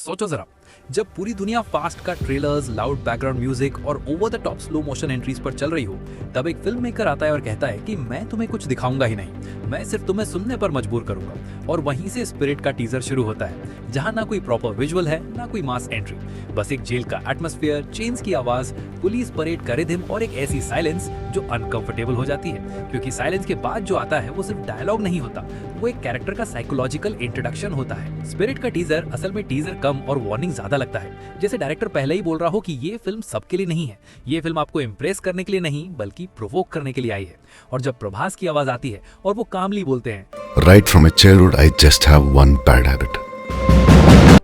सोचो जरा, जब पूरी दुनिया फास्ट का ट्रेलर्स, लाउड बैकग्राउंड म्यूजिक और over the top slow motion entries पर चल रही हो, तब एक फिल्म मेकर आता है और कहता है कि मैं तुम्हें कुछ दिखाऊंगा ही नहीं, मैं सिर्फ तुम्हें सुनने पर मजबूर करूंगा। और वहीं से स्पिरिट का टीजर शुरू होता है, जहां ना कोई प्रॉपर विजुअल है, ना कोई मास एंट्री, बस एक जेल का एटमॉस्फेयर, चेन्स की आवाज, पुलिस परेड का रिदम और एक ऐसी साइलेंस जो अनकंफर्टेबल हो जाती है, क्योंकि साइलेंस के बाद जो आता है वो सिर्फ डायलॉग नहीं होता, वो एक कैरेक्टर का साइकोलॉजिकल इंट्रोडक्शन होता है। स्पिरिट का टीजर असल में टीजर कम और वार्निंग ज्यादा लगता है, जैसे डायरेक्टर पहले ही बोल रहा हो कि ये फिल्म सबके लिए नहीं है, ये फिल्म आपको इम्प्रेस करने के लिए नहीं बल्कि प्रोवोक करने के लिए आई है। और जब प्रभास की आवाज आती है और वो कामली बोलते हैं, Right from my childhood, I just have one bad habit.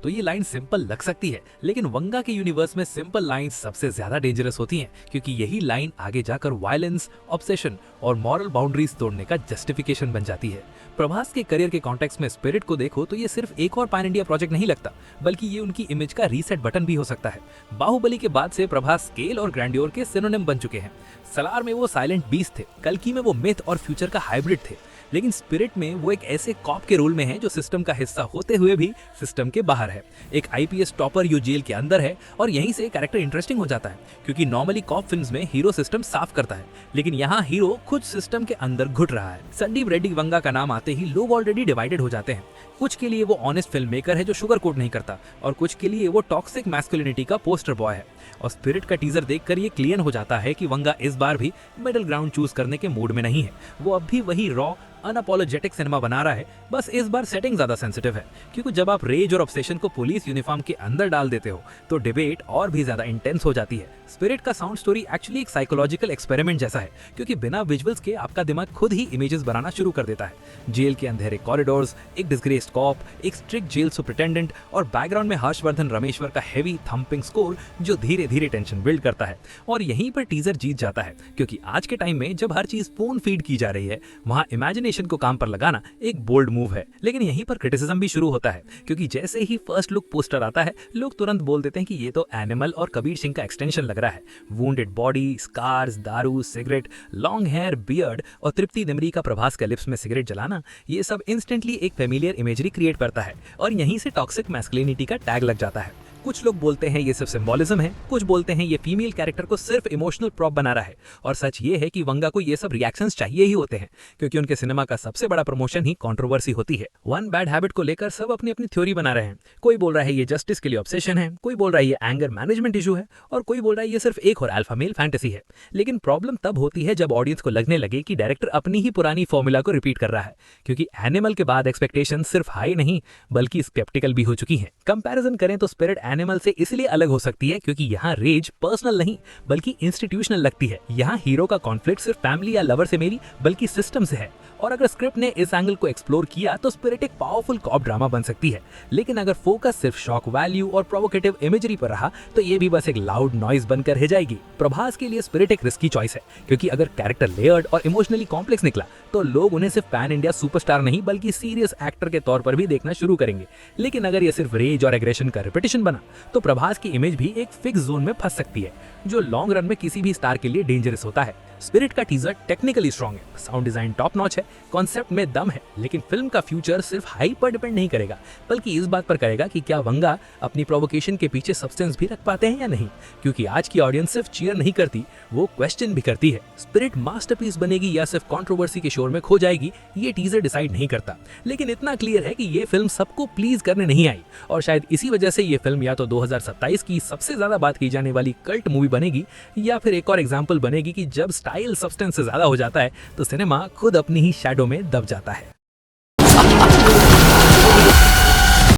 तो ये लाइन सिंपल लग सकती है, लेकिन वंगा के यूनिवर्स में सिंपल लाइन सबसे ज्यादा डेंजरस होती हैं, क्योंकि यही लाइन आगे जाकर वायलेंस, ऑब्सेशन और मॉरल बाउंड्रीज तोड़ने का जस्टिफिकेशन बन जाती है। प्रभास के करियर के कॉन्टेक्स्ट में स्पिरिट को देखो तो ये सिर्फ एक और पैन इंडिया प्रोजेक्ट नहीं लगता, बल्कि ये उनकी इमेज का रीसेट बटन भी हो सकता है। बाहुबली के बाद से प्रभास स्केल और ग्रैंडियोर के सिनोनिम बन चुके हैं। सलार में वो साइलेंट बीस्ट थे, कल्कि में वो मिथ और फ्यूचर का हाइब्रिड थे, लेकिन स्पिरिट में वो एक ऐसे कॉप के रोल में है जो सिस्टम का हिस्सा होते हुए भी सिस्टम के बाहर है। एक आईपीएस टॉपर जो जेल के अंदर है, और यहीं से कैरेक्टर इंटरेस्टिंग हो जाता है, क्योंकि नॉर्मली कॉप फिल्म्स में हीरो सिस्टम साफ करता है, लेकिन यहाँ हीरो खुद सिस्टम के अंदर घुट रहा है। संदीप रेड्डी वंगा का नाम आते ही लोग ऑलरेडी डिवाइडेड हो जाते हैं। कुछ के लिए वो ऑनेस्ट फिल्म मेकर है जो शुगर कोट नहीं करता, और कुछ के लिए वो टॉक्सिक मैस्कुलिनिटी का पोस्टर बॉय है। और स्पिरिट का टीजर देखकर ये क्लियर हो जाता है कि वंगा इस बार भी मिडिल ग्राउंड चूज करने के मूड में नहीं है। वो अब भी वही रॉ अनअपोलोजेटिक सिनेमा बना रहा है, बस इस बार सेटिंग ज्यादा सेंसिटिव है, क्योंकि जब आप रेज और ऑब्सेशन को पुलिस यूनिफॉर्म के अंदर डाल देते हो तो डिबेट और भी ज्यादा इंटेंस हो जाती है। स्पिरिट का साउंड स्टोरी एक्चुअली एक साइकोलॉजिकल एक्सपेरिमेंट जैसा है, क्योंकि बिना विजुअल्स के आपका दिमाग खुद ही इमेजेस बनाना शुरू कर देता है। जेल के अंधेरे कॉरिडोर्स, एक डिस्ग्रेस्ड कॉप, एक स्ट्रिक्ट जेल सुपरिटेंडेंट और बैकग्राउंड में हर्षवर्धन रमेश्वर का हेवी थंपिंग स्कोर जो धीरे धीरे टेंशन बिल्ड करता है। और यहीं पर टीजर जीत जाता है, क्योंकि आज के टाइम में जब हर चीज फोन फीड की जा रही है, वहां इमेजिनेशन को काम पर लगाना एक बोल्ड मूव है। लेकिन यहीं पर क्रिटिसिज्म भी शुरू होता है, क्योंकि जैसे ही फर्स्ट लुक पोस्टर आता है, लोग तुरंत बोल देते हैं कि ये तो एनिमल और कबीर सिंह का एक्सटेंशन लग रहा है। वुंडेड बॉडी, स्कार्स, दारू, सिगरेट, लॉन्ग हेयर, बियर्ड और तृप्ति दिमरी का प्रभास के लिप्स में सिगरेट जलाना, ये सब इंस्टेंटली एक फेमिलियर इमेजरी क्रिएट करता है, और यहीं से टॉक्सिक मैस्कुलिनिटी का टैग लग जाता है। कुछ लोग बोलते हैं ये सिर्फ सिंबोलिज्म है, कुछ बोलते हैं ये फीमेल कैरेक्टर को सिर्फ इमोशनल प्रॉप बना रहा है। और सच ये है कि वंगा को ये सब रिएक्शंस चाहिए ही होते हैं, क्योंकि उनके सिनेमा का सबसे बड़ा प्रमोशन ही कंट्रोवर्सी होती है। वन बैड हैबिट को लेकर सब अपनी अपनी थ्योरी बना रहे हैं। कोई बोल रहा है ये जस्टिस के लिए ऑब्सेशन है, कोई बोल रहा है ये एंगर मैनेजमेंट इशू है, और कोई बोल रहा है ये सिर्फ एक और अल्फा मेल फैंटेसी है। लेकिन प्रॉब्लम तब होती है जब ऑडियंस को लगने लगे कि डायरेक्टर अपनी ही पुरानी फॉर्मूला को रिपीट कर रहा है, क्योंकि एनिमल के बाद एक्सपेक्टेशन सिर्फ हाई नहीं बल्कि स्केप्टिकल भी हो चुकी है। कंपैरिजन करें तो स्पिरिट एनिमल से इसलिए अलग हो सकती है क्योंकि यहाँ रेज पर्सनल नहीं बल्कि इंस्टीट्यूशनल लगती है। यहाँ हीरो का कॉन्फ्लिक्ट सिर्फ फैमिली या लवर से नहीं बल्कि सिस्टम से है। और अगर स्क्रिप्ट ने इस एंगल को एक्सप्लोर किया तो स्पिरिट एक पावरफुल कॉप ड्रामा बन सकती है। लेकिन अगर फोकस सिर्फ शॉक वैल्यू और प्रोवोकेटिव इमेजरी पर रहा तो ये भी बस एक लाउड नॉइज बनकर रह जाएगी। प्रभास के लिए स्पिरिट एक रिस्की चॉइस है, क्योंकि अगर कैरेक्टर लेयर्ड और इमोशनली कॉम्प्लेक्स निकला तो लोग उन्हें सिर्फ पैन इंडिया सुपरस्टार नहीं बल्कि सीरियस एक्टर के तौर पर भी देखना शुरू करेंगे। लेकिन अगर ये सिर्फ रेज और एग्रेशन का रिपीटिशन बना तो प्रभास की इमेज भी एक फिक्स जोन में फंस सकती है, जो लॉन्ग रन में किसी भी स्टार के लिए डेंजरस होता है। स्पिरिट का टीजर टेक्निकली स्ट्रॉन्ग है, साउंड डिजाइन टॉप नॉच है, कॉन्सेप्ट में दम है, लेकिन फिल्म का फ्यूचर सिर्फ हाइप पर डिपेंड नहीं करेगा, बल्कि इस बात पर करेगा कि क्या वंगा अपनी प्रोवोकेशन के पीछे सब्सटेंस भी रख पाते हैं या नहीं। क्योंकि आज की ऑडियंस सिर्फ चीयर नहीं करती, वो क्वेश्चन भी करती है। स्पिरिट मास्टरपीस बनेगी या सिर्फ कंट्रोवर्सी के शोर में खो जाएगी, ये टीजर डिसाइड नहीं करता। लेकिन इतना क्लियर है कि ये फिल्म सबको प्लीज करने नहीं आई, और शायद इसी वजह से ये फिल्म या तो 2027 की सबसे ज्यादा बात की जाने वाली कल्ट मूवी बनेगी, या फिर एक और एग्जाम्पल बनेगी कि जब स्टाइल सब्सटेंस से ज्यादा हो जाता है तो सिनेमा खुद अपनी ही शैडो में दब जाता है।